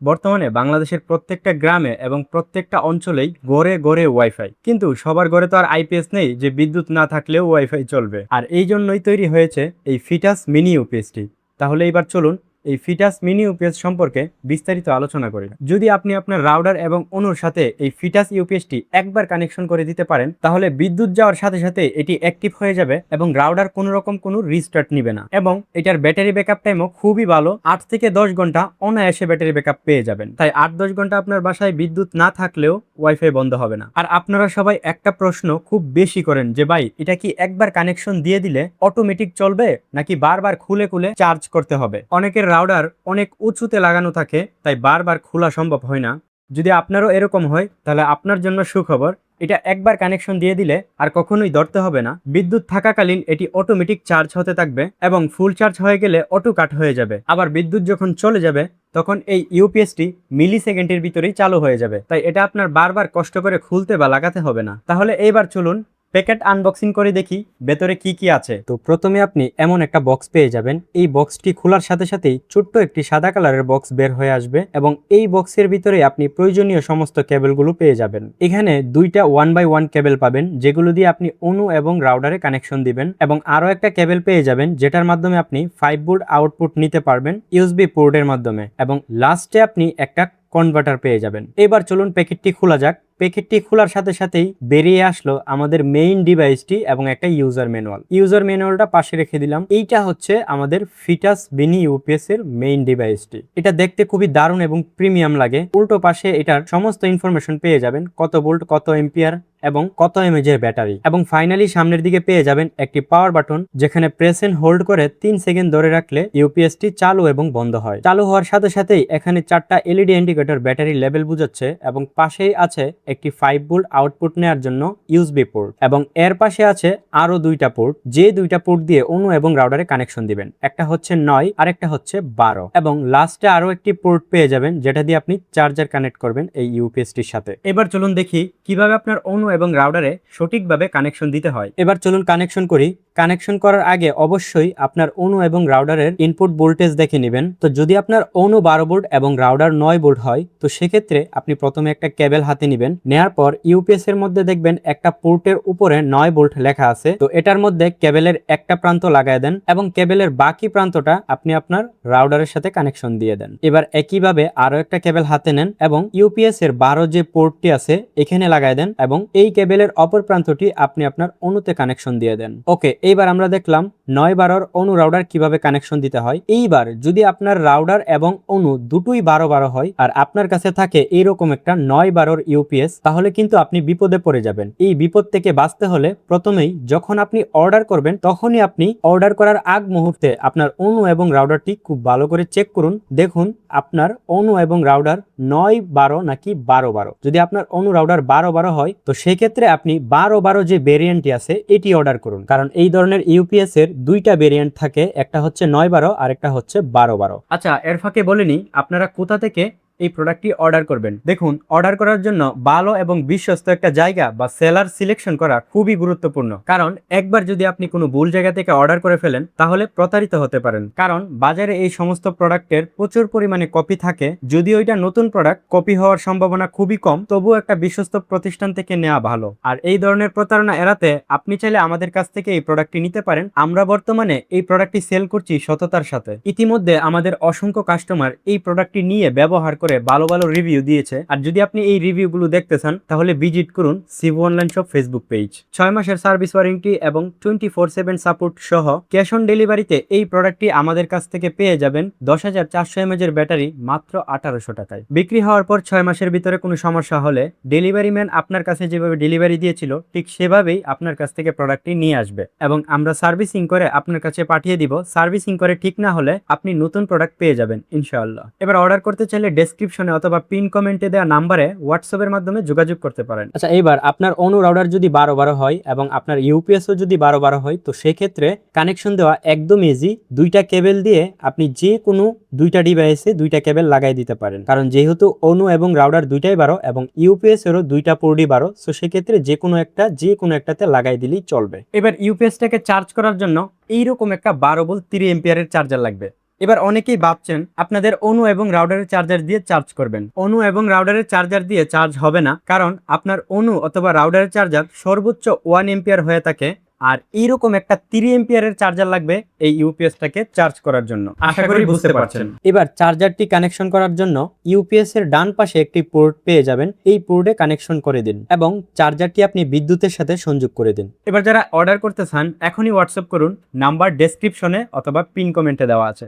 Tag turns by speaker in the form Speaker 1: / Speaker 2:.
Speaker 1: বর্তমানে বাংলাদেশের প্রত্যেকটা গ্রামে এবং প্রত্যেকটা অঞ্চলেই গড়ে গড়ে ওয়াইফাই, কিন্তু সবার ঘরে তো আর আইপিএস নেই যে বিদ্যুৎ না থাকলেও ওয়াইফাই চলবে। আর এই জন্যই তৈরি হয়েছে এই ফিটাস মিনি ইউপিএসটি। তাহলে এবার চলুন এই ফিটাস মিনি ইউপিএস সম্পর্কে বিস্তারিত আলোচনা করি। যদি আপনি আপনার রাউটার এবং অনুর সাথে এই ফিটাস ইউপিএসটি একবার কানেকশন করে দিতে পারেন, তাহলে বিদ্যুৎ যাওয়ার সাথে সাথে এটি অ্যাক্টিভ হয়ে যাবে এবং রাউটার কোনো রকম কোনো রিস্টার্ট নিবে না। এবং এটার ব্যাটারি ব্যাকআপ টাইমও খুবই ভালো, 8 থেকে 10 ঘন্টা অনায়াসে ব্যাটারি ব্যাকআপ পেয়ে যাবেন। তাই 8-10 ঘন্টা আপনার বাসায় বিদ্যুৎ না থাকলেও ওয়াইফাই বন্ধ হবে না। আর আপনারা সবাই একটা প্রশ্ন খুব বেশি করেন যে ভাই, এটা কি একবার কানেকশন দিয়ে দিলে অটোমেটিক চলবে নাকি বারবার খুলে খুলে চার্জ করতে হবে? অনেকের রাউটার অনেক উঁচুতে লাগানো থাকে, তাই বারবার খোলা সম্ভব হয় না। যদি আপনারও এরকম হয় তাহলে আপনার জন্য সুখবর, এটা একবার কানেকশন দিয়ে দিলে আর কখনোই ধরতে হবে না। বিদ্যুৎ থাকাকালীন এটি অটোমেটিক চার্জ হতে থাকবে এবং ফুল চার্জ হয়ে গেলে অটো কাট হয়ে যাবে। আবার বিদ্যুৎ যখন চলে যাবে তখন এই ইউপিএসটি মিলি সেকেন্ডের ভিতরেই চালু হয়ে যাবে। তাই এটা আপনার বারবার কষ্ট করে খুলতে বা লাগাতে হবে না। তাহলে এইবার চলুন প্যাকেট আনবক্সিং করে দেখি ভেতরে কি কি আছে। তো প্রথমে আপনি এমন একটা বক্স পেয়ে যাবেন। এই বক্সটি খোলার সাথে সাথেই ছোট্ট একটি সাদা কালারের বক্স বের হয়ে আসবে এবং এই বক্সের ভিতরে আপনি প্রয়োজনীয় সমস্ত কেবলগুলো পেয়ে যাবেন। এখানে দুইটা 1x1 কেবল পাবেন, যেগুলো দিয়ে আপনি অনু এবং রাউটারে কানেকশন দিবেন, এবং আরো একটা কেবল পেয়ে যাবেন যেটার মাধ্যমে আপনি 5 ভোল্ট আউটপুট নিতে পারবেন ইউএসবি পোর্টের মাধ্যমে, এবং লাস্টে আপনি একটা কনভার্টার পেয়ে যাবেন। এবার চলুন প্যাকেটটি খোলা যাক। প্যাকেটটি খোলার সাথে সাথেই বেরিয়ে আসলো আমাদের মেইন ডিভাইসটি এবং একটা ইউজার ম্যানুয়াল। ইউজার ম্যানুয়ালটা পাশে রেখে দিলাম। এইটা হচ্ছে আমাদের ফিটাস মিনি ইউপিএস এর মেইন ডিভাইসটি। এটা দেখতে খুবই দারুণ এবং প্রিমিয়াম লাগে। উল্টো পাশে এটার সমস্ত ইনফরমেশন পেয়ে যাবেন, কত ভোল্ট, কত এম্পিয়ার এবং কত এমএএইচ এর ব্যাটারি। এবং ফাইনালি সামনের দিকে পেয়ে যাবেন একটি পাওয়ার বাটন, যেখানে প্রেস এন্ড হোল্ড করে 3 সেকেন্ড ধরে রাখলে ইউপিএসটি চালু এবং বন্ধ হয়। চালু হওয়ার সাথে সাথেই এখানে 4টা এলইডি ইন্ডিকেটর ব্যাটারি লেভেল বুঝাচ্ছে, এবং পাশেই আছে একটি 5 ভোল্ট আউটপুট নেওয়ার জন্য ইউএসবি পোর্ট, এবং এর পাশে আছে আরো দুইটা পোর্ট, যে দুইটা পোর্ট দিয়ে অনু এবং রাউটারে কানেকশন দিবেন। একটা হচ্ছে 9 আর একটা হচ্ছে 12, এবং লাস্টে আরো একটি পোর্ট পেয়ে যাবেন যেটা দিয়ে আপনি চার্জার কানেক্ট করবেন এই ইউপিএসটির সাথে। এবার চলুন দেখি কিভাবে আপনার অনু এবং রাউটারে সঠিকভাবে কানেকশন দিতে হয়। এবার চলুন কানেকশন করি। কানেকশন করার আগে অবশ্যই আপনার অনু এবং রাউটারের ইনপুট ভোল্টেজ দেখে নেবেন। তো যদি আপনার অনু 12 ভোল্ট এবং রাউটার 9 ভোল্ট হয়, তো সেক্ষেত্রে আপনি প্রথমে একটা কেবল হাতে নেবেন। নেয়ার পর ইউপিএস এর মধ্যে দেখবেন একটা পোর্টের উপরে 9 ভোল্ট লেখা আছে। তো এটার মধ্যে কেবলের একটা প্রান্ত লাগায় দেন এবং কেবলের বাকি প্রান্তটা আপনি আপনার রাউটারের সাথে কানেকশন দিয়ে দেন। এবার একইভাবে আরো একটা কেবল হাতে নেন এবং ইউপিএস এর 12 যে পোর্টটি আছে এখানে লাগায় দেন, এবং এই কেবলের অপর প্রান্তটি আপনি আপনার অনুতে কানেকশন দিয়ে দেন। ওকে, এইবার আমরা দেখলাম 9-12 অনু রাউটার কিভাবে কানেকশন দিতে হয়। এইবার যদি আপনার রাউটার এবং অনু দুটোই 12-12 হয় আর আপনার কাছে থাকে এইরকম একটা 9-12 ইউপিএস, তাহলে কিন্তু আপনি বিপদে পড়ে যাবেন। এই বিপদ থেকে বাঁচতে হলে প্রথমেই যখন আপনি অর্ডার করবেন, তখনই আপনি অর্ডার করার আগ মুহূর্তে আপনার অনু এবং রাউটারটি খুব ভালো করে চেক করুন। দেখুন আপনার অনু এবং রাউটার 9-12 নাকি 12-12। যদি আপনার অনু রাউটার 12-12 হয়, তো সেক্ষেত্রে আপনি 12-12 যে ভেরিয়েন্টটি আছে এটি অর্ডার করুন, কারণ এই ধরনের ইউপিএস এর দুইটা ভেরিয়েন্ট থাকে, একটা হচ্ছে 9-12 আর একটা হচ্ছে 12-12। আচ্ছা, এর ফাঁকে বলিনি আপনারা কোথা থেকে এই প্রোডাক্টটি অর্ডার করবেন। দেখুন, অর্ডার করার জন্য ভালো এবং বিশ্বস্ত একটা জায়গা বা সেলার সিলেকশন করা খুবই গুরুত্বপূর্ণ, কারণ একবার যদি আপনি কোনো ভুল জায়গা থেকে অর্ডার করে ফেলেন তাহলে প্রতারিত হতে পারেন। কারণ বাজারে এই সমস্ত প্রোডাক্টের প্রচুর পরিমাণে কপি থাকে। যদিও এটা নতুন প্রোডাক্ট, কপি হওয়ার সম্ভাবনা খুবই কম, তবুও একটা বিশ্বস্ত প্রতিষ্ঠান থেকে নেওয়া ভালো। আর এই ধরনের প্রতারণা এড়াতে আপনি চাইলে আমাদের কাছ থেকে এই প্রোডাক্টটি নিতে পারেন। আমরা বর্তমানে এই প্রোডাক্টটি সেল করছি সততার সাথে। ইতিমধ্যে আমাদের অসংখ্য কাস্টমার এই প্রোডাক্টটি নিয়ে ব্যবহার করে ভালো ভালো রিভিউ দিয়েছে। আর যদি আপনি এই রিভিউগুলো দেখতে চান তাহলে ভিজিট করুন Shibu online shop Facebook page. 6 মাসের সার্ভিস ওয়ারেন্টি এবং 24/7 সাপোর্ট সহ ক্যাশ অন ডেলিভারিতে এই প্রোডাক্টটি আমাদের কাছ থেকে পেয়ে যাবেন। 10,400 mAh এর ব্যাটারি মাত্র 1800 টাকায়। বিক্রি হওয়ার পর 6 মাসের ভিতরে কোনো সমস্যা হলে ডেলিভারি ম্যান আপনার কাছে যেভাবে ডেলিভারি দিয়েছিল ঠিক সেভাবেই আপনার কাছ থেকে প্রোডাক্টটি নিয়ে আসবে, এবং আমরা সার্ভিসিং করে আপনার কাছে পাঠিয়ে দিব। সার্ভিসিং করে ঠিক না হলে আপনি নতুন প্রোডাক্ট পেয়ে যাবেন ইনশাআল্লাহ। এবার অর্ডার করতে চাইলে ডেসক্রিপশনে অথবা পিন কমেন্টে দেওয়া নাম্বারে হোয়াটসঅ্যাপের মাধ্যমে যোগাযোগ করতে পারেন। আচ্ছা, এইবার আপনার অনু রাউটার যদি 12-12 হয় এবং আপনার ইউপিএসও যদি 12-12 হয়, তো সেক্ষেত্রে কানেকশন দেওয়া একদম ইজি। দুইটা কেবল দিয়ে আপনি যে কোনো দুইটা ডিভাইসে দুইটা কেবল লাগাই দিতে পারেন, কারণ যেহেতু অনু এবং রাউটার দুইটাই 12 এবং ইউপিএস এরও দুইটা পোর্টই 12, সো সেক্ষেত্রে যে কোনো একটাতে লাগাই দিলেই চলবে। এবার ইউপিএসটাকে চার্জ করার জন্য এইরকম একটা 12 ভোল্ট 3 এম্পিয়ারের চার্জার লাগবে। এবার অনেকেই ভাবছেন আপনাদের অনু এবং রাউটারের চার্জার দিয়ে চার্জ করবেন। অনু এবং রাউটারের চার্জার দিয়ে চার্জ হবে না, কারণ আপনার অনু অথবা রাউটারের চার্জার সর্বোচ্চ 1 এম্পিয়ার হয়ে থাকে, আর এইরকম একটা 3 এম্পিয়ারের চার্জার লাগবে এই ইউপিএসটাকে চার্জ করার জন্য। আশা করি বুঝতে পারছেন। এবার চার্জারটি কানেকশন করার জন্য ইউপিএস এর ডান পাশে একটি পোর্ট পেয়ে যাবেন, এই পোর্টে কানেকশন করে দিন এবং চার্জারটি আপনি বিদ্যুতের সাথে সংযোগ করে দিন। এবার যারা অর্ডার করতে চান এখনই হোয়াটসঅ্যাপ করুন, নাম্বার ডেসক্রিপশনে অথবা পিন কমেন্টে দেওয়া আছে।